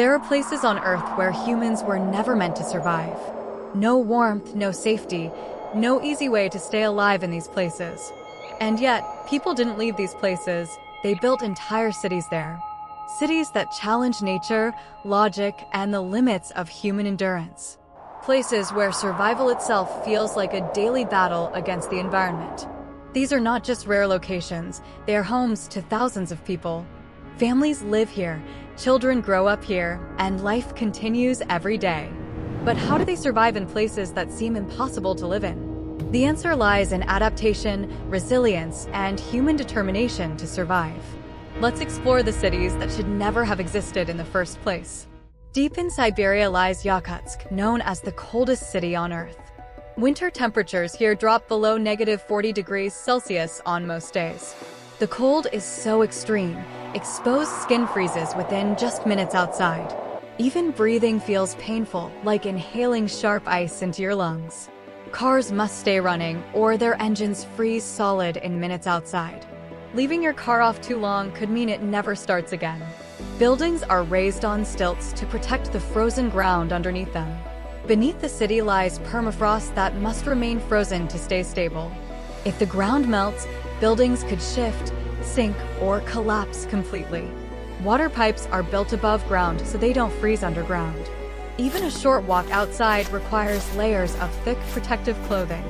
There are places on Earth where humans were never meant to survive. No warmth, no safety, no easy way to stay alive in these places. And yet, people didn't leave these places. They built entire cities there. Cities that challenge nature, logic, and the limits of human endurance. Places where survival itself feels like a daily battle against the environment. These are not just rare locations, they are homes to thousands of people. Families live here, children grow up here, and life continues every day. But how do they survive in places that seem impossible to live in? The answer lies in adaptation, resilience, and human determination to survive. Let's explore the cities that should never have existed in the first place. Deep in Siberia lies Yakutsk, known as the coldest city on Earth. Winter temperatures here drop below -40 degrees Celsius on most days. The cold is so extreme, exposed skin freezes within just minutes outside. Even breathing feels painful, like inhaling sharp ice into your lungs. Cars must stay running, or their engines freeze solid in minutes outside. Leaving your car off too long could mean it never starts again. Buildings are raised on stilts to protect the frozen ground underneath them. Beneath the city lies permafrost that must remain frozen to stay stable. If the ground melts, buildings could shift, sink, or collapse completely. Water pipes are built above ground so they don't freeze underground. Even a short walk outside requires layers of thick protective clothing.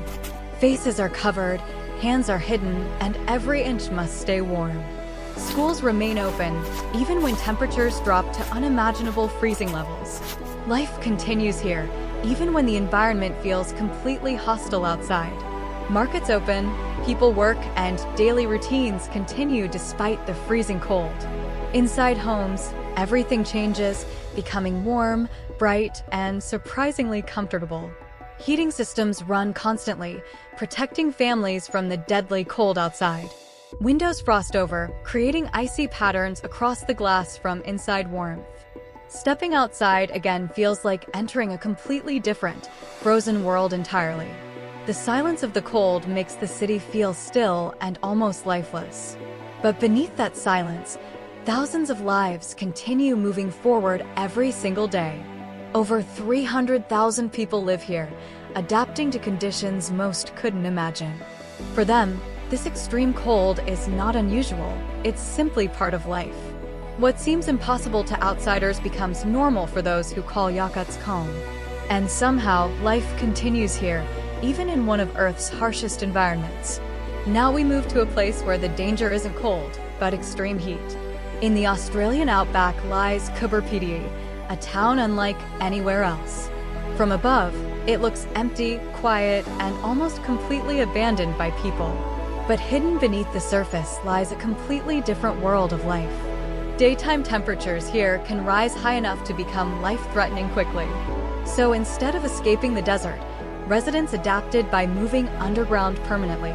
Faces are covered, hands are hidden, and every inch must stay warm. Schools remain open, even when temperatures drop to unimaginable freezing levels. Life continues here, even when the environment feels completely hostile outside. Markets open, people work, and daily routines continue despite the freezing cold. Inside homes, everything changes, becoming warm, bright, and surprisingly comfortable. Heating systems run constantly, protecting families from the deadly cold outside. Windows frost over, creating icy patterns across the glass from inside warmth. Stepping outside again feels like entering a completely different, frozen world entirely. The silence of the cold makes the city feel still and almost lifeless. But beneath that silence, thousands of lives continue moving forward every single day. Over 300,000 people live here, adapting to conditions most couldn't imagine. For them, this extreme cold is not unusual, it's simply part of life. What seems impossible to outsiders becomes normal for those who call Yakutsk home. And somehow, life continues here, even in one of Earth's harshest environments. Now we move to a place where the danger isn't cold, but extreme heat. In the Australian outback lies Coober Pedy, a town unlike anywhere else. From above, it looks empty, quiet, and almost completely abandoned by people. But hidden beneath the surface lies a completely different world of life. Daytime temperatures here can rise high enough to become life-threatening quickly. So instead of escaping the desert, residents adapted by moving underground permanently.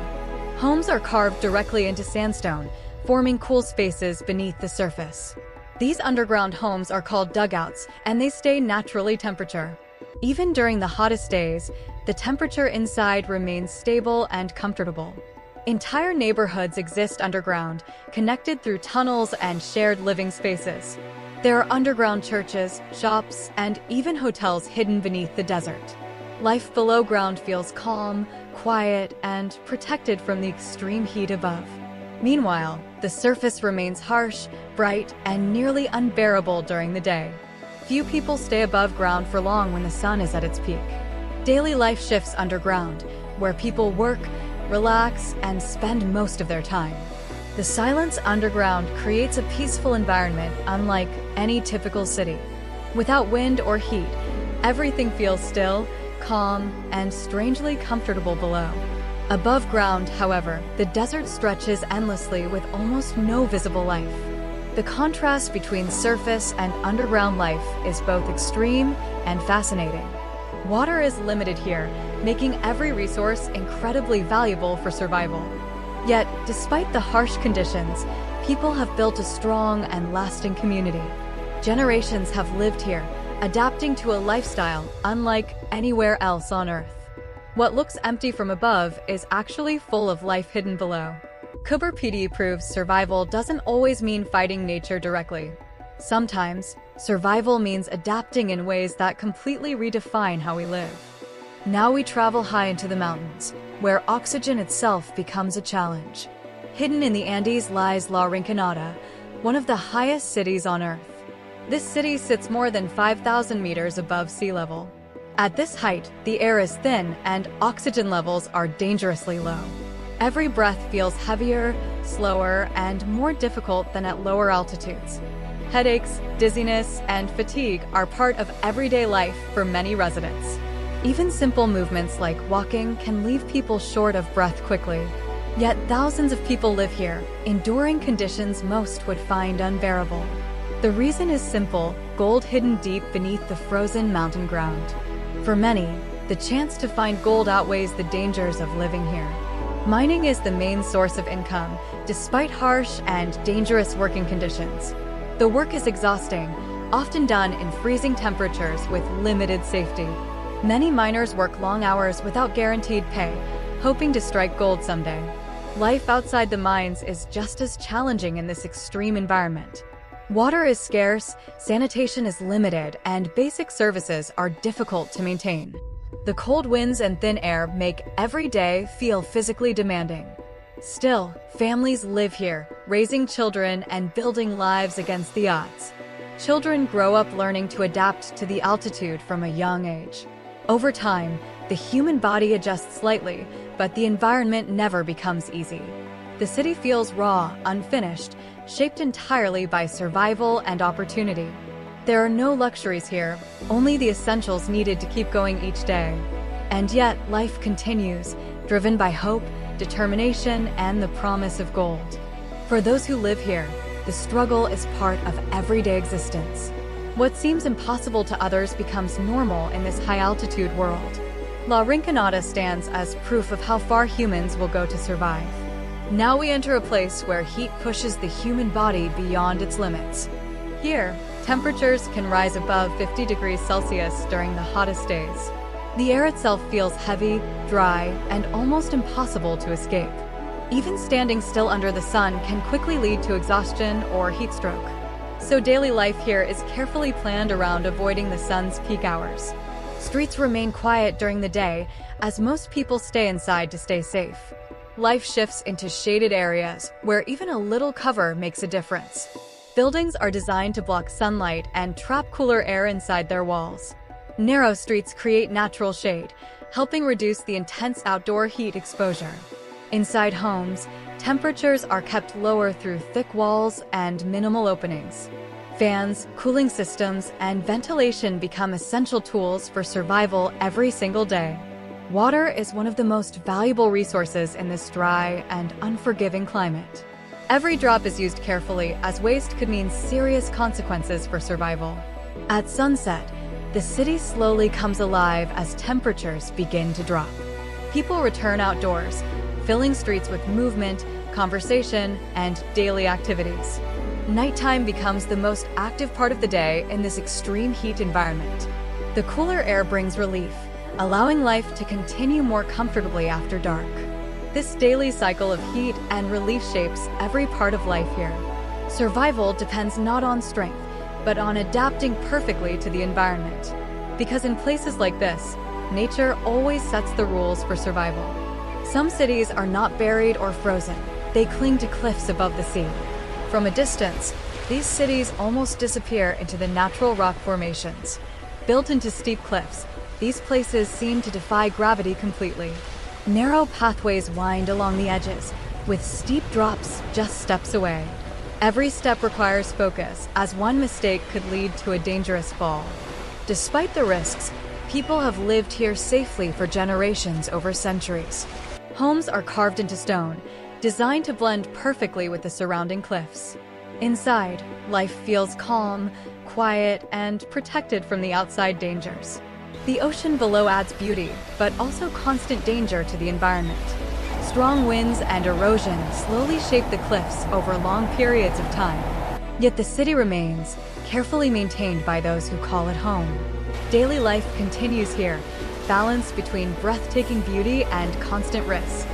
Homes are carved directly into sandstone, forming cool spaces beneath the surface. These underground homes are called dugouts, and they stay naturally temperature. Even during the hottest days, the temperature inside remains stable and comfortable. Entire neighborhoods exist underground, connected through tunnels and shared living spaces. There are underground churches, shops, and even hotels hidden beneath the desert. Life below ground feels calm, quiet, and protected from the extreme heat above. Meanwhile, the surface remains harsh, bright, and nearly unbearable during the day. Few people stay above ground for long when the sun is at its peak. Daily life shifts underground, where people work, relax, and spend most of their time. The silence underground creates a peaceful environment unlike any typical city. Without wind or heat, everything feels still, calm, and strangely comfortable below. Above ground, however, the desert stretches endlessly with almost no visible life. The contrast between surface and underground life is both extreme and fascinating. Water is limited here, making every resource incredibly valuable for survival. Yet, despite the harsh conditions, people have built a strong and lasting community. Generations have lived here, adapting to a lifestyle unlike anywhere else on Earth. What looks empty from above is actually full of life hidden below. Coober Pedy proves survival doesn't always mean fighting nature directly. Sometimes, Survival means adapting in ways that completely redefine how we live. Now we travel high into the mountains, where oxygen itself becomes a challenge. Hidden in the Andes lies La Rinconada, one of the highest cities on Earth. This city sits more than 5,000 meters above sea level. At this height, the air is thin and oxygen levels are dangerously low. Every breath feels heavier, slower, and more difficult than at lower altitudes. Headaches, dizziness, and fatigue are part of everyday life for many residents. Even simple movements like walking can leave people short of breath quickly. Yet thousands of people live here, enduring conditions most would find unbearable. The reason is simple: gold hidden deep beneath the frozen mountain ground. For many, the chance to find gold outweighs the dangers of living here. Mining is the main source of income, despite harsh and dangerous working conditions. The work is exhausting, often done in freezing temperatures with limited safety. Many miners work long hours without guaranteed pay, hoping to strike gold someday. Life outside the mines is just as challenging in this extreme environment. Water is scarce, sanitation is limited, and basic services are difficult to maintain. The cold winds and thin air make every day feel physically demanding. Still, families live here, raising children and building lives against the odds. Children grow up learning to adapt to the altitude from a young age. Over time, the human body adjusts slightly, but the environment never becomes easy. The city feels raw, unfinished, shaped entirely by survival and opportunity. There are no luxuries here, only the essentials needed to keep going each day. And yet, life continues, driven by hope, determination, and the promise of gold. For those who live here, the struggle is part of everyday existence. What seems impossible to others becomes normal in this high-altitude world. La Rinconada stands as proof of how far humans will go to survive. Now we enter a place where heat pushes the human body beyond its limits. Here, temperatures can rise above 50 degrees Celsius during the hottest days. The air itself feels heavy, dry, and almost impossible to escape. Even standing still under the sun can quickly lead to exhaustion or heat stroke. So daily life here is carefully planned around avoiding the sun's peak hours. Streets remain quiet during the day, as most people stay inside to stay safe. Life shifts into shaded areas, where even a little cover makes a difference. Buildings are designed to block sunlight and trap cooler air inside their walls. Narrow streets create natural shade, helping reduce the intense outdoor heat exposure. Inside homes, temperatures are kept lower through thick walls and minimal openings. Fans, cooling systems, and ventilation become essential tools for survival every single day. Water is one of the most valuable resources in this dry and unforgiving climate. Every drop is used carefully, as waste could mean serious consequences for survival. At sunset, the city slowly comes alive as temperatures begin to drop. People return outdoors, filling streets with movement, conversation, and daily activities. Nighttime becomes the most active part of the day in this extreme heat environment. The cooler air brings relief, allowing life to continue more comfortably after dark. This daily cycle of heat and relief shapes every part of life here. Survival depends not on strength, but on adapting perfectly to the environment. Because in places like this, nature always sets the rules for survival. Some cities are not buried or frozen. They cling to cliffs above the sea. From a distance, these cities almost disappear into the natural rock formations. Built into steep cliffs, these places seem to defy gravity completely. Narrow pathways wind along the edges, with steep drops just steps away. Every step requires focus, as one mistake could lead to a dangerous fall. Despite the risks, people have lived here safely for generations over centuries. Homes are carved into stone, designed to blend perfectly with the surrounding cliffs. Inside, life feels calm, quiet, and protected from the outside dangers. The ocean below adds beauty, but also constant danger to the environment. Strong winds and erosion slowly shape the cliffs over long periods of time. Yet the city remains, carefully maintained by those who call it home. Daily life continues here, balanced between breathtaking beauty and constant risk.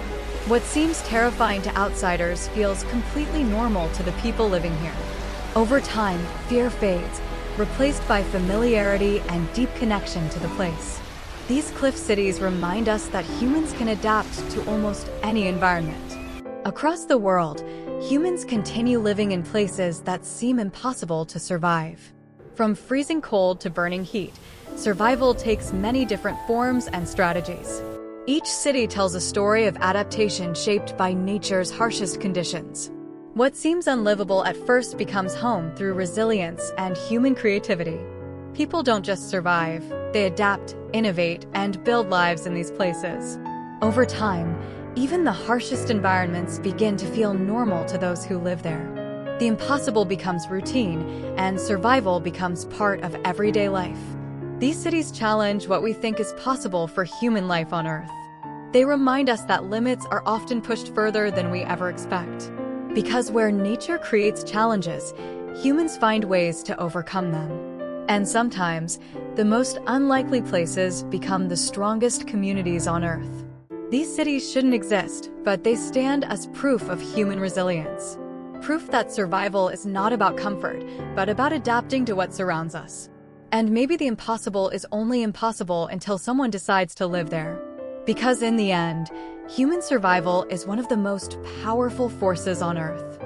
What seems terrifying to outsiders feels completely normal to the people living here. Over time, fear fades, replaced by familiarity and deep connection to the place. These cliff cities remind us that humans can adapt to almost any environment. Across the world, humans continue living in places that seem impossible to survive. From freezing cold to burning heat, survival takes many different forms and strategies. Each city tells a story of adaptation shaped by nature's harshest conditions. What seems unlivable at first becomes home through resilience and human creativity. People don't just survive, they adapt, innovate, and build lives in these places. Over time, even the harshest environments begin to feel normal to those who live there. The impossible becomes routine, and survival becomes part of everyday life. These cities challenge what we think is possible for human life on Earth. They remind us that limits are often pushed further than we ever expect. Because where nature creates challenges, humans find ways to overcome them. And sometimes, the most unlikely places become the strongest communities on Earth. These cities shouldn't exist, but they stand as proof of human resilience. Proof that survival is not about comfort, but about adapting to what surrounds us. And maybe the impossible is only impossible until someone decides to live there. Because in the end, human survival is one of the most powerful forces on Earth.